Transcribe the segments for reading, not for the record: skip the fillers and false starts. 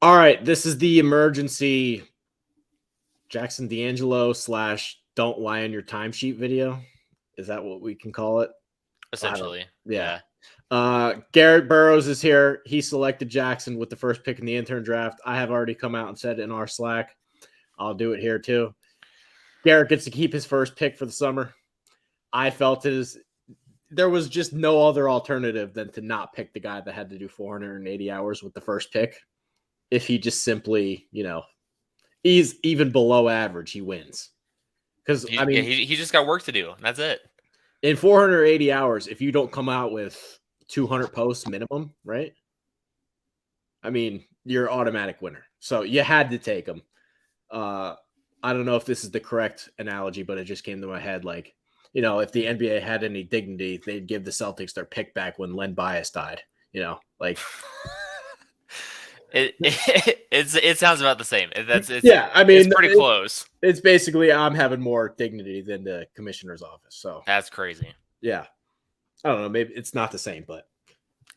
All right, this is the emergency Jackson D'Angelo / don't lie on your timesheet video. Is that what we can call it? Essentially. Yeah. Garrett Burrows is here. He selected Jackson with the first pick in the intern draft. I have already come out and said in our Slack, I'll do it here too. Garrett gets to keep his first pick for the summer. I felt there was just no other alternative than to not pick the guy that had to do 480 hours with the first pick. If he just simply, he's even below average, he wins. Because he just got work to do. And that's it. In 480 hours, if you don't come out with 200 posts minimum, right? I mean, you're automatic winner. So you had to take him. I don't know if this is the correct analogy, but it just came to my head. Like, if the NBA had any dignity, they'd give the Celtics their pick back when Len Bias died. Like. It sounds about the same. It's pretty close. It's basically I'm having more dignity than the commissioner's office. So that's crazy. Yeah, I don't know. Maybe it's not the same, but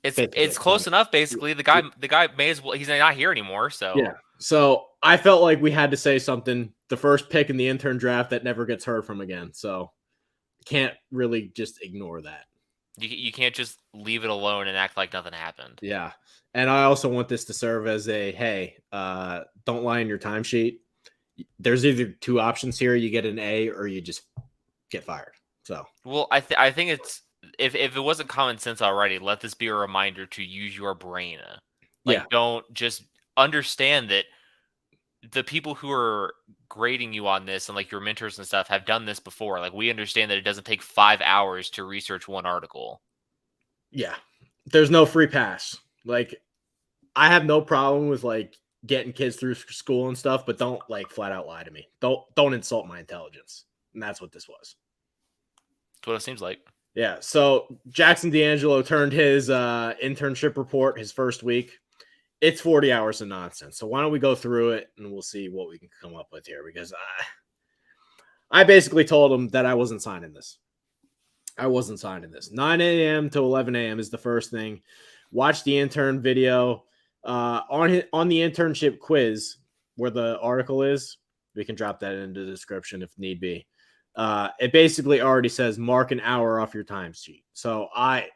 it's close enough. Basically, the guy may as well. He's not here anymore. So yeah. So I felt like we had to say something. The first pick in the intern draft that never gets heard from again. So can't really just ignore that. You can't just leave it alone and act like nothing happened. Yeah. And I also want this to serve as a, hey, don't lie in your timesheet. There's either two options here. You get an A or you just get fired. So, well, I think it's, if it wasn't common sense already, let this be a reminder to use your brain. Don't just understand that the people who are grading you on this and like your mentors and stuff have done this before. Like, we understand that it doesn't take 5 hours to research one article. Yeah. There's no free pass. Like, I have no problem with like getting kids through school and stuff, but don't like flat out lie to me. Don't insult my intelligence. And that's what this was. That's what it seems like. Yeah. So Jackson D'Angelo turned his internship report his first week. It's 40 hours of nonsense. So why don't we go through it and we'll see what we can come up with here, because I basically told him that I wasn't signing this. 9 a.m. to 11 a.m. is the first thing. Watch the intern video. On the internship quiz where the article is, we can drop that into the description if need be. It basically already says mark an hour off your timesheet. So I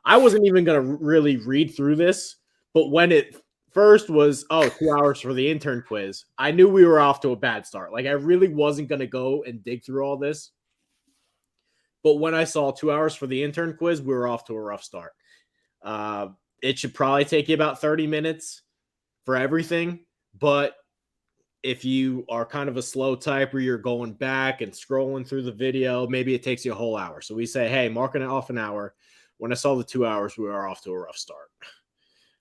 wasn't even going to really read through this, but when it first was 2 hours for the intern quiz, I knew we were off to a bad start. Like, I really wasn't going to go and dig through all this. But when I saw 2 hours for the intern quiz, we were off to a rough start. It should probably take you about 30 minutes for everything. But if you are kind of a slow typer, you're going back and scrolling through the video, maybe it takes you a whole hour. So we say, hey, marking it off an hour. When I saw the 2 hours, we were off to a rough start.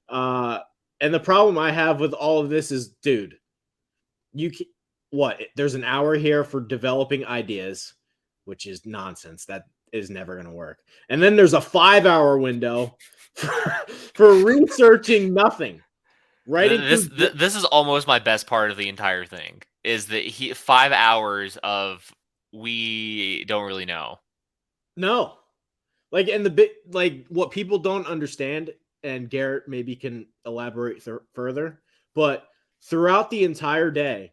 And the problem I have with all of this is, dude, there's an hour here for developing ideas, which is nonsense. That is never going to work. And then there's a 5-hour window for researching nothing. Right. This is almost my best part of the entire thing, is that 5 hours of we don't really know. No. Like, and the bit, like, what people don't understand, and Garrett maybe can elaborate further, but throughout the entire day,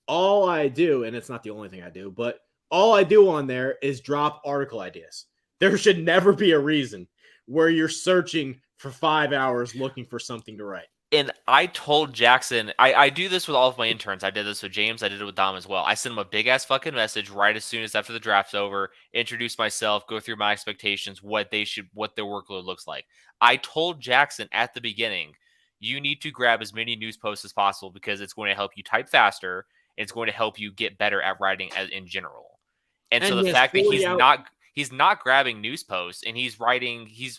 all I do, and it's not the only thing I do, but all I do on there is drop article ideas. There should never be a reason where you're searching for 5 hours looking for something to write. And I told Jackson, I do this with all of my interns. I did this with James. I did it with Dom as well. I send him a big ass fucking message right as soon as after the draft's over, introduce myself, go through my expectations, what their workload looks like. I told Jackson at the beginning, you need to grab as many news posts as possible because it's going to help you type faster. And it's going to help you get better at writing in general. And so the fact that he's not grabbing news posts and he's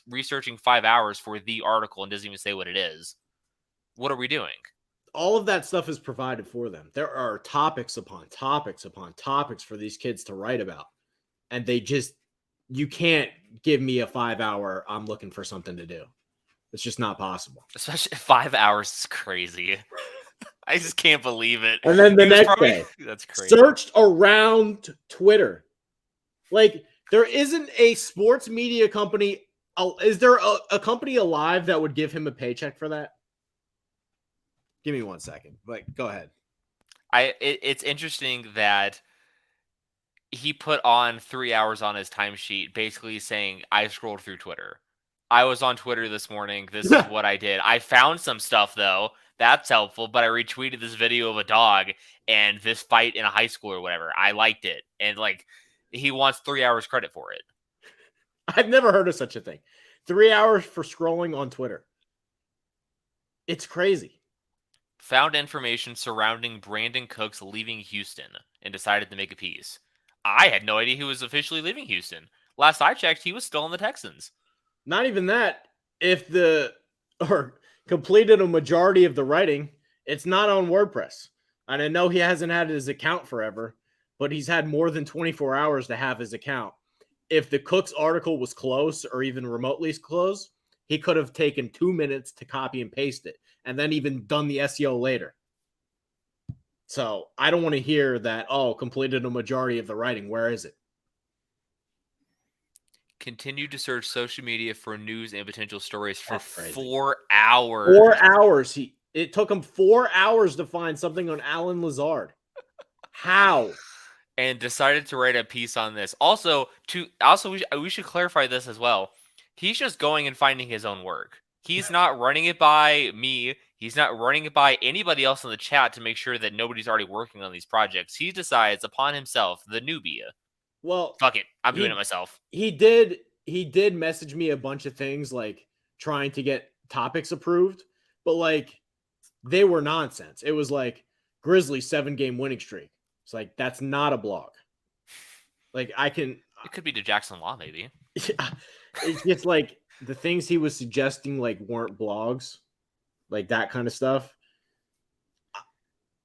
researching 5 hours for the article and doesn't even say what it is. What are we doing? All of that stuff is provided for them. There are topics upon topics upon topics for these kids to write about. And you can't give me a 5-hour, I'm looking for something to do. It's just not possible. Especially 5 hours is crazy. I just can't believe it. And then the next day, that's crazy. Searched around Twitter. Like, there isn't a sports media company. Is there a company alive that would give him a paycheck for that? Give me 1 second. But go ahead. It's interesting that he put on 3 hours on his timesheet, basically saying, I scrolled through Twitter. I was on Twitter this morning. This is what I did. I found some stuff, though. That's helpful, but I retweeted this video of a dog and this fight in a high school or whatever. I liked it. And, like, he wants 3 hours credit for it. I've never heard of such a thing. 3 hours for scrolling on Twitter. It's crazy. Found information surrounding Brandon Cooks leaving Houston and decided to make a piece. I had no idea he was officially leaving Houston. Last I checked, he was still in the Texans. Not even that. If or completed a majority of the writing, it's not on WordPress. And I know he hasn't had his account forever, but he's had more than 24 hours to have his account. If the Cooks article was close or even remotely close, he could have taken 2 minutes to copy and paste it and then even done the SEO later. So I don't want to hear that, completed a majority of the writing. Where is it? Continued to search social media for news and potential stories for That's crazy. 4 hours. 4 hours. It took him 4 hours to find something on Alan Lazard. How? And decided to write a piece on this. We should clarify this as well. He's just going and finding his own work. He's not running it by me. He's not running it by anybody else in the chat to make sure that nobody's already working on these projects. He decides upon himself, the newbie. Well, fuck it. I'm doing it myself. He did message me a bunch of things, like trying to get topics approved, but like they were nonsense. It was like Grizzlies 7-game winning streak. It's like, that's not a blog. Like it could be to Jackson Law, maybe. It's just like the things he was suggesting like weren't blogs, like that kind of stuff.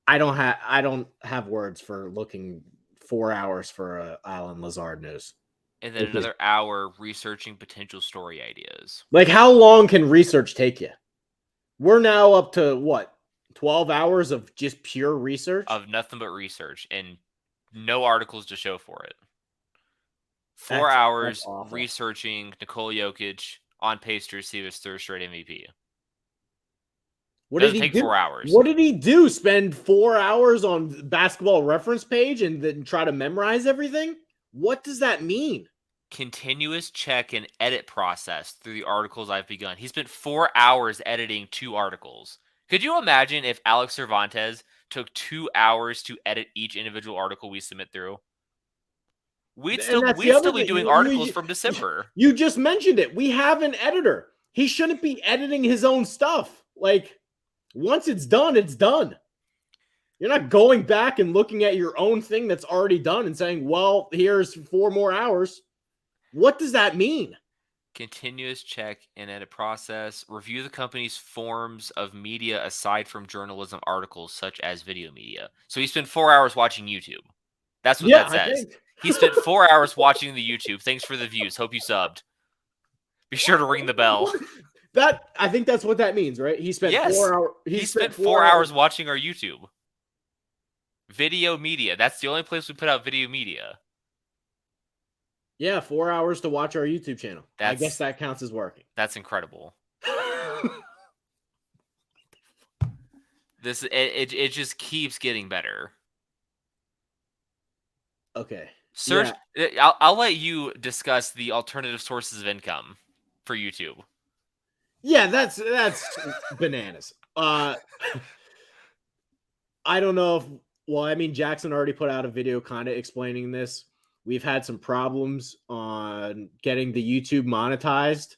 I don't have words for looking 4 hours for Alan Lazard news. And then another hour researching potential story ideas. Like, how long can research take you? We're now up to what? 12 hours of just pure research? Of nothing but research and no articles to show for it. 4 hours researching Nikola Jokic on pace to receive his third straight MVP. What did he do? 4 hours. What did he do? Spend 4 hours on Basketball Reference page and then try to memorize everything? What does that mean? Continuous check and edit process through the articles I've begun. He spent 4 hours editing 2 articles. Could you imagine if Alex Cervantes took 2 hours to edit each individual article we submit through? We'd still be doing articles from December. You just mentioned it. We have an editor. He shouldn't be editing his own stuff. Like, once it's done, it's done. You're not going back and looking at your own thing that's already done and saying, well, here's 4 more hours. What does that mean? Continuous check and edit process. Review the company's forms of media aside from journalism articles such as video media. So he spent 4 hours watching YouTube. That's what that says. He spent 4 hours watching the YouTube. Thanks for the views. Hope you subbed. Be sure to ring the bell. I think that's what that means, right? He spent 4 hours. He spent 4 hours watching our YouTube. Video media. That's the only place we put out video media. Yeah, 4 hours to watch our YouTube channel. I guess that counts as working. That's incredible. It just keeps getting better. Okay. Search. Yeah. I'll let you discuss the alternative sources of income for YouTube. Yeah, that's bananas. I don't know if. Well, I mean, Jackson already put out a video kind of explaining this. We've had some problems on getting the YouTube monetized,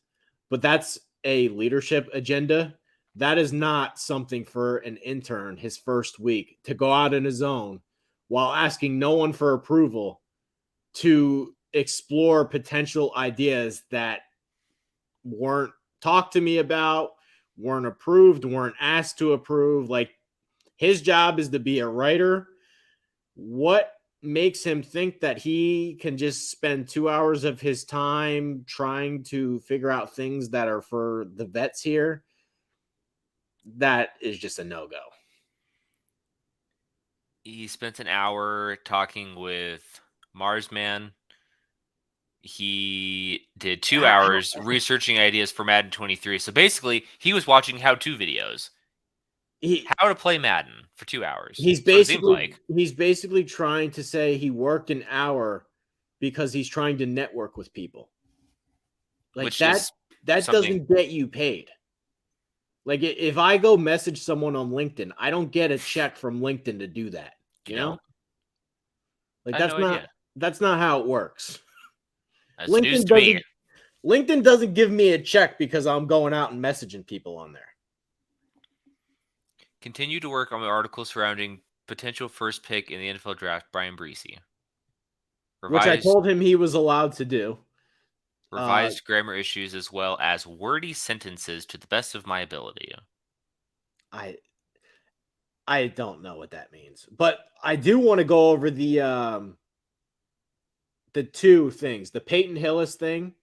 but that's a leadership agenda. That is not something for an intern his first week to go out on his own while asking no one for approval to explore potential ideas that weren't talked to me about, weren't approved, weren't asked to approve. Like, his job is to be a writer. What makes him think that he can just spend 2 hours of his time trying to figure out things that are for the vets here? That is just a no-go. He spent an hour talking with Marsman. He did 2 hours researching ideas for Madden 23. So basically, he was watching how-to videos. How to play Madden for 2 hours. he's That's what it seems basically like. he's basically trying to say he worked an hour because he's trying to network with people. Like Which is that something. doesn't get you paid. Like if I go message someone on LinkedIn, I don't get a check from LinkedIn to do that. You You know, know? Like I had no idea. that's not how it works. That's news LinkedIn to me. doesn't LinkedIn doesn't give me a check because I'm going out and messaging people on there. Continue to work on the article surrounding potential first pick in the NFL draft, Brian Breesy. Which I Revised told him he was allowed to do. revised grammar issues as well as wordy sentences to the best of my ability. I I don't know what that means, but I do want to go over the two things, the Peyton Hillis thing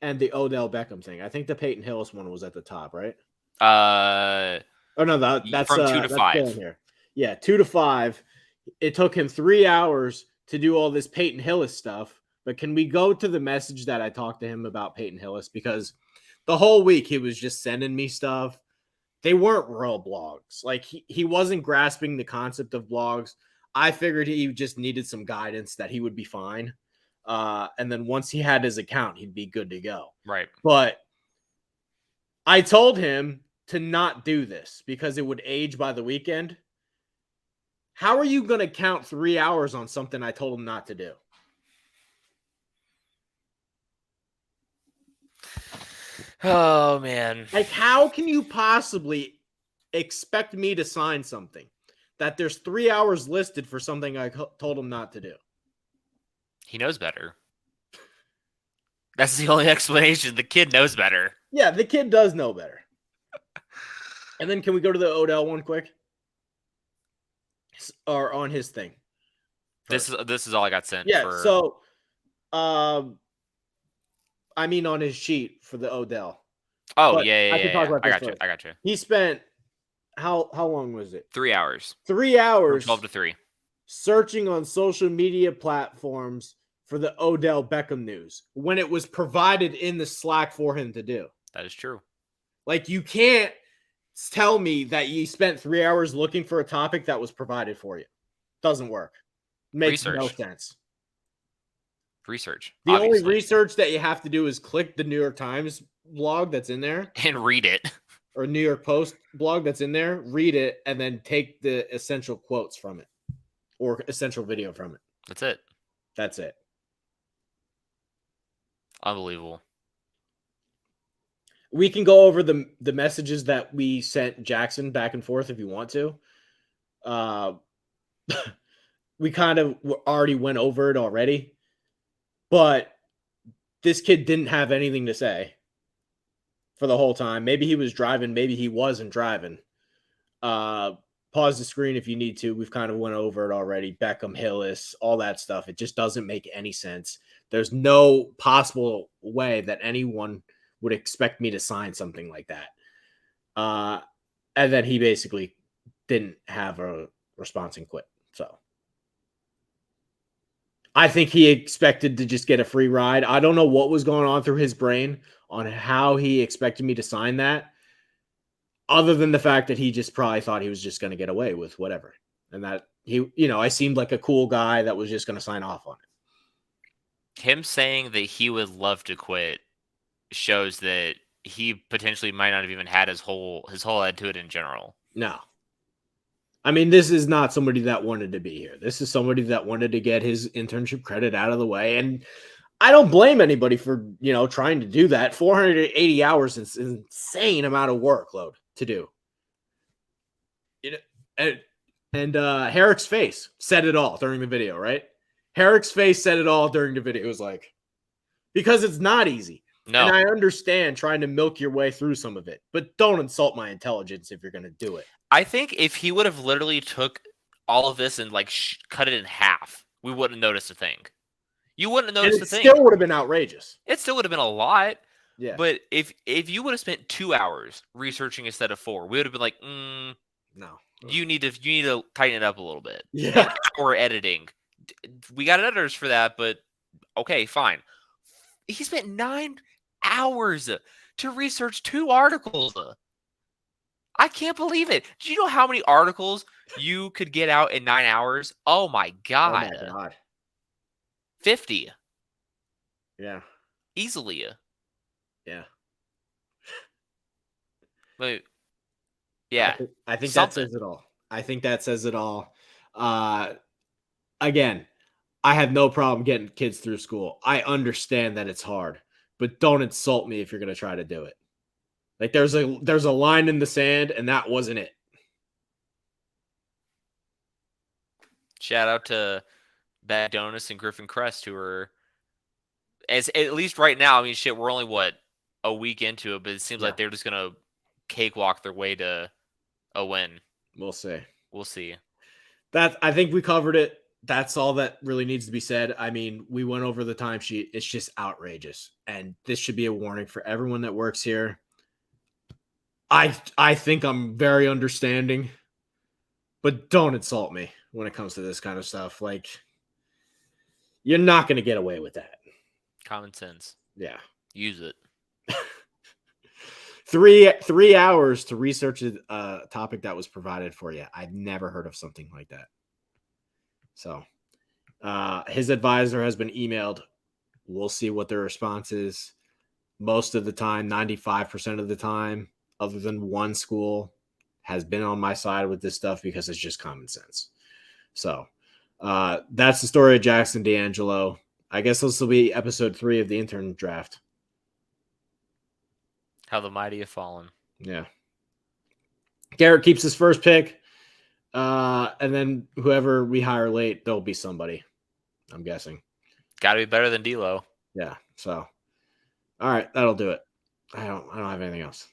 and the Odell Beckham thing. I think the Peyton Hillis one was at the top, right? Oh no, From 2 to that's going 5. here. Yeah, 2 to 5. It took him 3 hours to do all this Peyton Hillis stuff. But can we go to the message that I talked to him about Peyton Hillis? Because the whole week he was just sending me stuff. They weren't real blogs. Like he wasn't grasping the concept of blogs. I figured he just needed some guidance that he would be fine. And then once he had his account, he'd be good to go. Right. But I told him to not do this because it would age by the weekend. How are you going to count 3 hours on something I told him not to do? Oh, man. Like, how can you possibly expect me to sign something that there's 3 hours listed for something I told him not to do? He knows better. That's the only explanation. The kid knows better. Yeah, the kid does know better. And then can we go to the Odell one quick? Or on his thing? This is all I got sent. Yeah, for... so I mean on his sheet for the Odell. Oh, But yeah. I can talk about I this got you. first. I got you. He spent how long was it? 3 hours. 3 hours. From 12 to 3. Searching on social media platforms for the Odell Beckham news when it was provided in the Slack for him to do. That is true. Like, you can't tell me that you spent 3 hours looking for a topic that was provided for you. Doesn't work. Makes no sense. Research. The obviously. only research that you have to do is click the New York Times blog that's in there and read it. Or New York Post blog that's in there, read it, and then take the essential quotes from it or essential video from it. That's it. That's it. Unbelievable. We can go over the messages that we sent Jackson back and forth if you want to. We kind of already went over it already, but this kid didn't have anything to say for the whole time. Maybe he was driving, maybe he wasn't driving. Pause the screen if you need to. We've kind of went over it already. Beckham, Hillis, all that stuff. It just doesn't make any sense. There's no possible way that anyone would expect me to sign something like that. And then he basically didn't have a response and quit. So I think he expected to just get a free ride. I don't know what was going on through his brain on how he expected me to sign that, other than the fact that he just probably thought he was just going to get away with whatever. And that I seemed like a cool guy that was just going to sign off on it. Him saying that he would love to quit shows that he potentially might not have even had his whole head to it in general. No. I mean, this is not somebody that wanted to be here. This is somebody that wanted to get his internship credit out of the way. And I don't blame anybody for, trying to do that. 480 hours is an insane amount of workload to do. And Herrick's face said it all during the video, right? Herrick's face said it all during the video. It was like, because it's not easy. No. And I understand trying to milk your way through some of it, but don't insult my intelligence if you're going to do it. I think if he would have literally took all of this and cut it in half, we wouldn't have noticed a thing. You wouldn't have noticed a thing. It still would have been outrageous. It still would have been a lot. Yeah. But if you would have spent 2 hours researching instead of 4, we would have been like, no. You need to tighten it up a little bit. Yeah. Or editing. We got editors for that, but okay, fine. He spent 9 hours to research 2 articles. I can't believe it. Do you know how many articles you could get out in 9 hours? Oh my Oh my god. god. 50 Yeah. easily. Yeah. Like, yeah, I think that something. says it all. I think that says it all. Again, I have no problem getting kids through school. I understand that it's hard, but don't insult me if you're going to try to do it. Like there's a line in the sand, and that wasn't it. Shout out to Bad Donuts and Griffin Crest, who are, as at least right now. I mean, shit, we're only what, a week into it, but it seems Yeah, like they're just gonna cakewalk their way to a win. we'll see. We'll see. I think we covered it. That's all that really needs to be said. I mean, we went over the timesheet. It's just outrageous, and this should be a warning for everyone that works here. I think I'm very understanding, but don't insult me when it comes to this kind of stuff. Like, you're not going to get away with that. Common sense. Yeah. Use it. 3 hours to research a topic that was provided for you. I've never heard of something like that. So, his advisor has been emailed. We'll see what their response is. Most of the time, 95% of the time, other than one school, has been on my side with this stuff because it's just common sense. So, that's the story of Jackson D'Angelo. I guess this will be episode 3 of the intern draft. How the mighty have fallen. Yeah. Garrett keeps his first pick. And then whoever we hire late, there'll be somebody, I'm guessing. Got to be better than D'Lo. Yeah. So, all right, that'll do it. I don't have anything else.